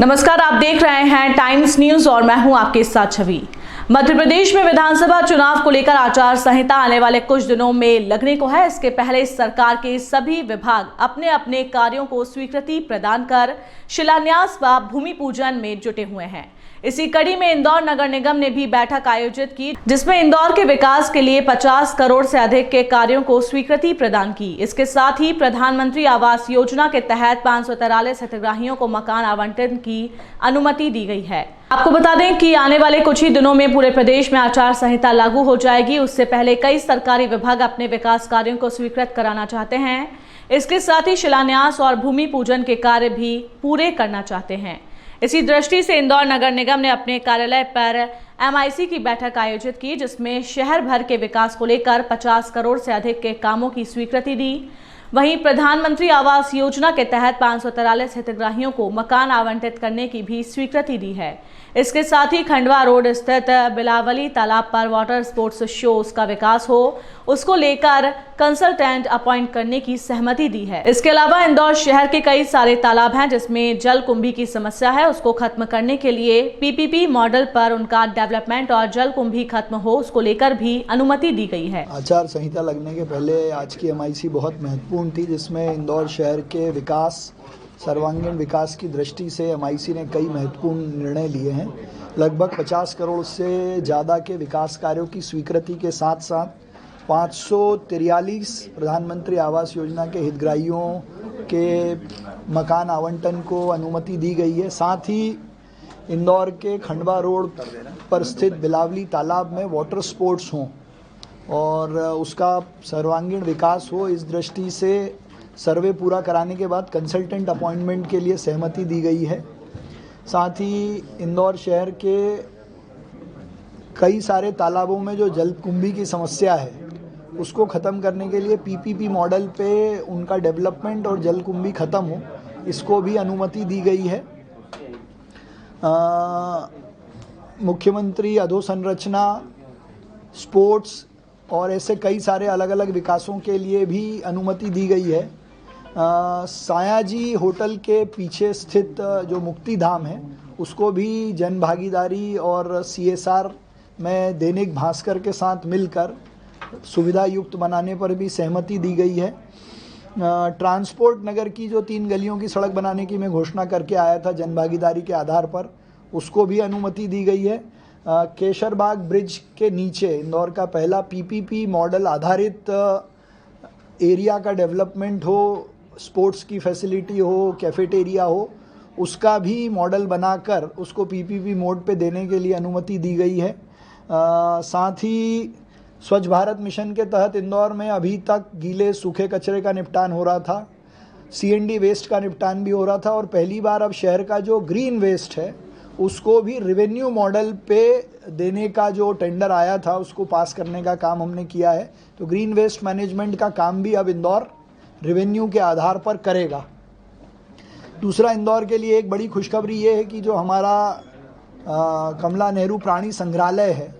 नमस्कार, आप देख रहे हैं टाइम्स न्यूज और मैं हूं आपके साथ छवि। मध्य प्रदेश में विधानसभा चुनाव को लेकर आचार संहिता आने वाले कुछ दिनों में लगने को है। इसके पहले सरकार के सभी विभाग अपने अपने कार्यों को स्वीकृति प्रदान कर शिलान्यास व भूमि पूजन में जुटे हुए हैं। इसी कड़ी में इंदौर नगर निगम ने भी बैठक आयोजित की, जिसमें इंदौर के विकास के लिए 50 करोड़ से अधिक के कार्यों को स्वीकृति प्रदान की। इसके साथ ही प्रधानमंत्री आवास योजना के तहत 543 हितग्राहियों को मकान आवंटन की अनुमति दी गई है। आपको बता दें कि आने वाले कुछ ही दिनों में पूरे प्रदेश में आचार संहिता लागू हो जाएगी। उससे पहले कई सरकारी विभाग अपने विकास कार्यों को स्वीकृत कराना चाहते हैं। इसके साथ ही शिलान्यास और भूमि पूजन के कार्य भी पूरे करना चाहते हैं। इसी दृष्टि से इंदौर नगर निगम ने अपने कार्यालय पर MIC की बैठक आयोजित की, जिसमें शहर भर के विकास को लेकर 50 करोड़ से अधिक के कामों की स्वीकृति दी। वहीं प्रधानमंत्री आवास योजना के तहत 543 हितग्राहियों को मकान आवंटित करने की भी स्वीकृति दी है। इसके साथ ही खंडवा रोड स्थित बिलावली तालाब पर वाटर स्पोर्ट्स शोज का विकास हो, उसको लेकर कंसल्टेंट अपॉइंट करने की सहमति दी है। इसके अलावा इंदौर शहर के कई सारे तालाब हैं जिसमें जल कुंभी की समस्या है, उसको खत्म करने के लिए PPP मॉडल पर उनका डेवलपमेंट और जल कुंभी खत्म हो, उसको लेकर भी अनुमति दी गई है। आचार संहिता लगने के पहले आज की MIC बहुत महत्वपूर्ण थी, जिसमें इंदौर शहर के विकास, सर्वांगीण विकास की दृष्टि से MIC ने कई महत्वपूर्ण निर्णय लिए हैं। लगभग 50 करोड़ से ज़्यादा के विकास कार्यों की स्वीकृति के साथ साथ 543 प्रधानमंत्री आवास योजना के हितग्राहियों के मकान आवंटन को अनुमति दी गई है। साथ ही इंदौर के खंडवा रोड पर स्थित बिलावली तालाब में वाटर स्पोर्ट्स हों और उसका सर्वांगीण विकास हो, इस दृष्टि से सर्वे पूरा कराने के बाद कंसल्टेंट अपॉइंटमेंट के लिए सहमति दी गई है। साथ ही इंदौर शहर के कई सारे तालाबों में जो जलकुंभी की समस्या है, उसको ख़त्म करने के लिए PPP मॉडल पे उनका डेवलपमेंट और जलकुंभी ख़त्म हो, इसको भी अनुमति दी गई है। मुख्यमंत्री अधोसंरचना, स्पोर्ट्स और ऐसे कई सारे अलग अलग विकासों के लिए भी अनुमति दी गई है। सायाजी होटल के पीछे स्थित जो मुक्ति धाम है, उसको भी जन भागीदारी और CSR में दैनिक भास्कर के साथ मिलकर सुविधा युक्त बनाने पर भी सहमति दी गई है। ट्रांसपोर्ट नगर की जो 3 गलियों की सड़क बनाने की मैं घोषणा करके आया था जन भागीदारी के आधार पर, उसको भी अनुमति दी गई है। केशरबाग ब्रिज के नीचे इंदौर का पहला PPP मॉडल आधारित एरिया का डेवलपमेंट हो, स्पोर्ट्स की फैसिलिटी हो, कैफेटेरिया हो, उसका भी मॉडल बनाकर उसको PPP मोड पे देने के लिए अनुमति दी गई है। साथ ही स्वच्छ भारत मिशन के तहत इंदौर में अभी तक गीले सूखे कचरे का निपटान हो रहा था, CND वेस्ट का निपटान भी हो रहा था और पहली बार अब शहर का जो ग्रीन वेस्ट है उसको भी रेवेन्यू मॉडल पे देने का जो टेंडर आया था उसको पास करने का काम हमने किया है। तो ग्रीन वेस्ट मैनेजमेंट का काम भी अब इंदौर रेवेन्यू के आधार पर करेगा। दूसरा, इंदौर के लिए एक बड़ी खुशखबरी ये है कि जो हमारा कमला नेहरू प्राणी संग्रहालय है,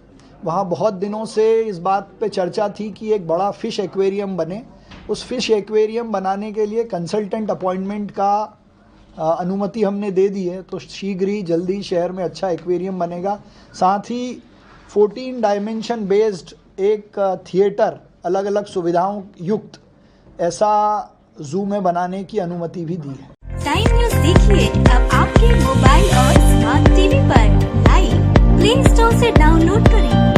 वहाँ बहुत दिनों से इस बात पे चर्चा थी कि एक बड़ा फ़िश एक्वेरियम बने। उस फ़िश एक्वेरियम बनाने के लिए कंसल्टेंट अपॉइंटमेंट का अनुमति हमने दे दी है, तो शीघ्र ही जल्दी शहर में अच्छा एक्वेरियम बनेगा। साथ ही 14 डायमेंशन बेस्ड एक थिएटर, अलग अलग सुविधाओं युक्त ऐसा जू में बनाने की अनुमति भी दी है। टाइम न्यूज देखिए अब आपके मोबाइल और स्मार्ट टीवी पर लाइव प्ले स्टोर से डाउनलोड करें।